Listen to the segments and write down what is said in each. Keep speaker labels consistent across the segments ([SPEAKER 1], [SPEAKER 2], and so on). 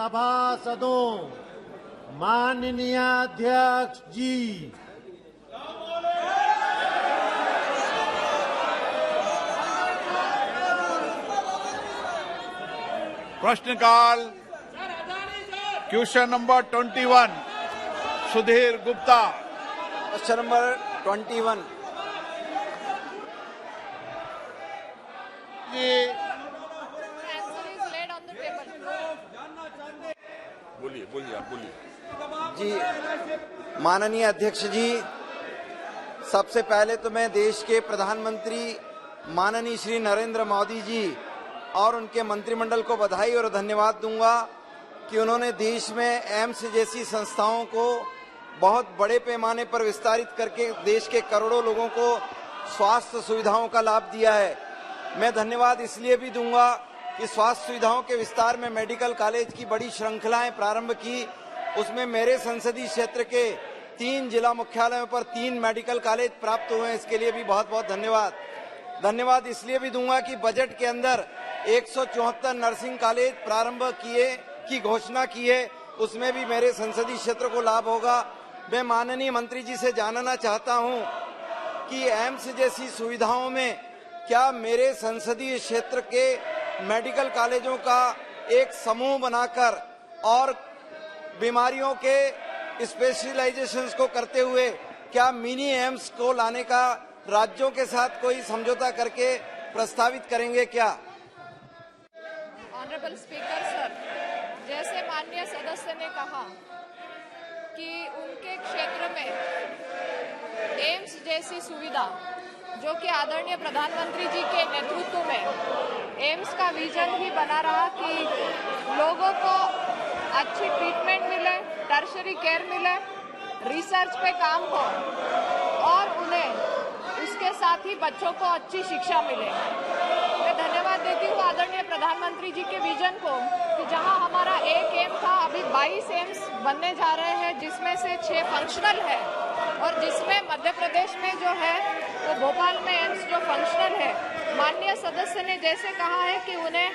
[SPEAKER 1] सभासदों, माननीय अध्यक्ष जी,
[SPEAKER 2] प्रश्नकाल question number 21 Sudhir Gupta.
[SPEAKER 3] Question number 21।
[SPEAKER 2] बोलिए आप बोलिए।
[SPEAKER 3] जी माननीय अध्यक्ष जी, सबसे पहले तो मैं देश के प्रधानमंत्री माननीय श्री नरेंद्र मोदी जी और उनके मंत्रिमंडल को बधाई और धन्यवाद दूंगा कि उन्होंने देश में एम्स जैसी संस्थाओं को बहुत बड़े पैमाने पर विस्तारित करके देश के करोड़ों लोगों को स्वास्थ्य सुविधाओं का लाभ दिया है। मैं धन्यवाद इसलिए भी दूंगा कि स्वास्थ्य सुविधाओं के विस्तार में मेडिकल कॉलेज की बड़ी श्रृंखलाएं प्रारंभ की, उसमें मेरे संसदीय क्षेत्र के 3 जिला मुख्यालयों पर 3 मेडिकल कॉलेज प्राप्त हुए हैं। इसके लिए भी बहुत बहुत धन्यवाद इसलिए भी दूंगा कि बजट के अंदर 174 नर्सिंग कॉलेज प्रारंभ किए की घोषणा की है, उसमें भी मेरे संसदीय क्षेत्र को लाभ होगा। मैं माननीय मंत्री जी से जानना चाहता हूं कि एम्स जैसी सुविधाओं में क्या मेरे संसदीय क्षेत्र के मेडिकल कॉलेजों का एक समूह बनाकर और बीमारियों के स्पेशलाइजेशंस को करते हुए क्या मिनी एम्स को लाने का राज्यों के साथ कोई समझौता करके प्रस्तावित करेंगे क्या?
[SPEAKER 4] ऑनरेबल स्पीकर सर, जैसे माननीय सदस्य ने कहा कि उनके क्षेत्र में एम्स जैसी सुविधा, जो कि आदरणीय प्रधानमंत्री जी के नेतृत्व में एम्स का विजन ही बना रहा कि लोगों को अच्छी ट्रीटमेंट मिले, टर्शरी केयर मिले, रिसर्च पे काम हो और उन्हें उसके साथ ही बच्चों को अच्छी शिक्षा मिले। मैं धन्यवाद देती हूँ आदरणीय प्रधानमंत्री जी के विजन को कि जहां हमारा एक एम था, अभी 22 एम्स बनने जा रहे हैं, जिसमें से 6 फंक्शनल है और जिसमें मध्य प्रदेश में जो है वो भोपाल में एम्स जो फंक्शनल है। माननीय सदस्य ने जैसे कहा है कि उन्हें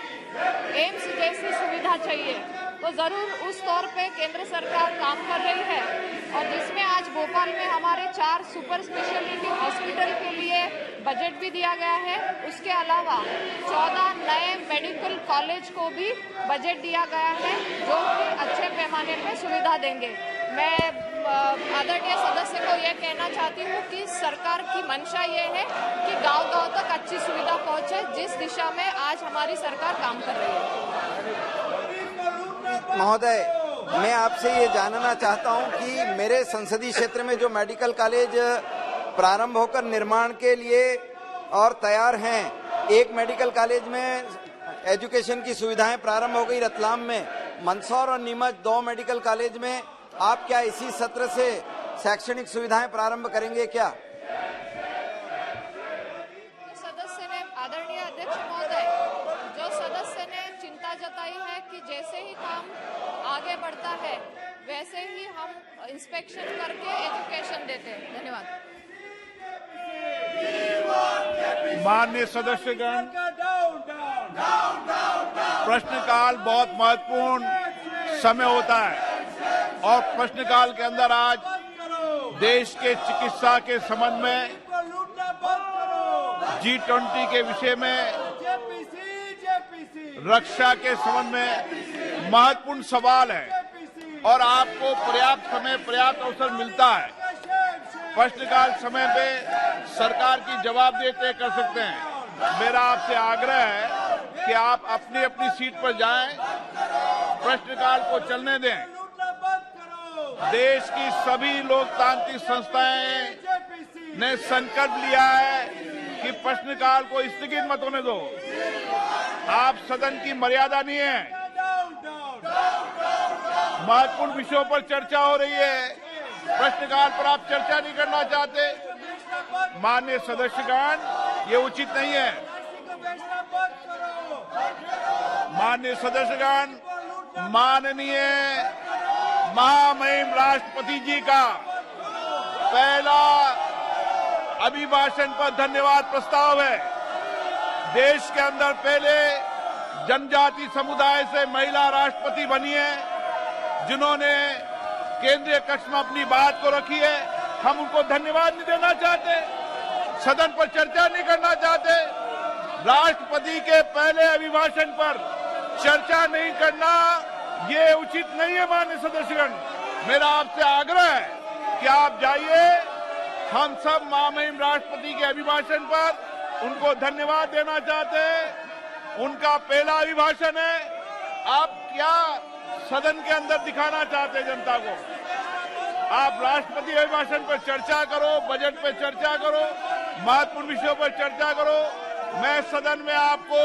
[SPEAKER 4] एम्स जैसी सुविधा चाहिए, तो जरूर उस तौर पे केंद्र सरकार काम कर रही है और जिसमें आज भोपाल में हमारे 4 सुपर स्पेशलिटी हॉस्पिटल के लिए बजट भी दिया गया है। उसके अलावा 14 नए मेडिकल कॉलेज को भी बजट दिया गया है, जो कि अच्छे पैमाने पर सुविधा देंगे। मैं आदरणीय सदस्य को यह कहना चाहती हूँ कि सरकार की मंशा ये है कि गांव-गांव तक अच्छी सुविधा पहुंचे, जिस दिशा में आज हमारी सरकार काम कर रही है।
[SPEAKER 3] महोदय, मैं आपसे ये जानना चाहता हूं कि मेरे संसदीय क्षेत्र में जो मेडिकल कॉलेज प्रारंभ होकर निर्माण के लिए और तैयार हैं, एक मेडिकल कॉलेज में एजुकेशन की सुविधाएं प्रारंभ हो गई रतलाम में, मंदसौर और नीमच 2 मेडिकल कॉलेज में आप क्या इसी सत्र से शैक्षणिक सुविधाएं प्रारंभ करेंगे क्या?
[SPEAKER 4] सदस्य ने, आदरणीय अध्यक्ष महोदय, जो सदस्य ने चिंता जताई है कि जैसे ही काम आगे बढ़ता है वैसे ही हम इंस्पेक्शन करके एजुकेशन देते हैं। धन्यवाद।
[SPEAKER 2] माननीय सदस्यगण, प्रश्नकाल बहुत महत्वपूर्ण समय होता है और प्रश्नकाल के अंदर आज देश के चिकित्सा के संबंध में G20 के विषय में, रक्षा के संबंध में महत्वपूर्ण सवाल है और आपको पर्याप्त समय, पर्याप्त अवसर मिलता है। प्रश्नकाल समय पे सरकार की जवाबदेही तय कर सकते हैं। मेरा आपसे आग्रह है कि आप अपनी अपनी सीट पर जाएं, प्रश्नकाल को चलने दें। देश की सभी लोकतांत्रिक संस्थाएं ने संकल्प लिया है कि प्रश्नकाल को स्थगित मत होने दो। आप सदन की मर्यादा नहीं है, महत्वपूर्ण विषयों पर चर्चा हो रही है, प्रश्नकाल पर आप चर्चा नहीं करना चाहते। माननीय सदस्यगण, ये उचित नहीं है। माननीय सदस्यगण, माननीय महामहिम राष्ट्रपति जी का पहला अभिभाषण पर धन्यवाद प्रस्ताव है। देश के अंदर पहले जनजाति समुदाय से महिला राष्ट्रपति बनी है, जिन्होंने केंद्रीय कक्ष में अपनी बात को रखी है। हम उनको धन्यवाद नहीं देना चाहते, सदन पर चर्चा नहीं करना चाहते। राष्ट्रपति के पहले अभिभाषण पर चर्चा नहीं करना ये उचित नहीं है। माननीय सदस्यगण, मेरा आपसे आग्रह है कि आप जाइए, हम सब महामहिम राष्ट्रपति के अभिभाषण पर उनको धन्यवाद देना चाहते हैं। उनका पहला अभिभाषण है। आप क्या सदन के अंदर दिखाना चाहते हैं जनता को? आप राष्ट्रपति अभिभाषण पर चर्चा करो, बजट पर चर्चा करो, महत्वपूर्ण विषयों पर चर्चा करो। मैं सदन में आपको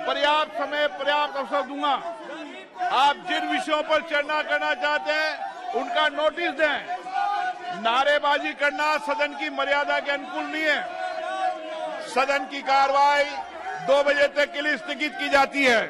[SPEAKER 2] पर्याप्त समय, पर्याप्त अवसर दूंगा। आप जिन विषयों पर चर्चा करना चाहते हैं उनका नोटिस दें। नारेबाजी करना सदन की मर्यादा के अनुकूल नहीं है। सदन की कार्रवाई 2 बजे तक के लिए स्थगित की जाती है।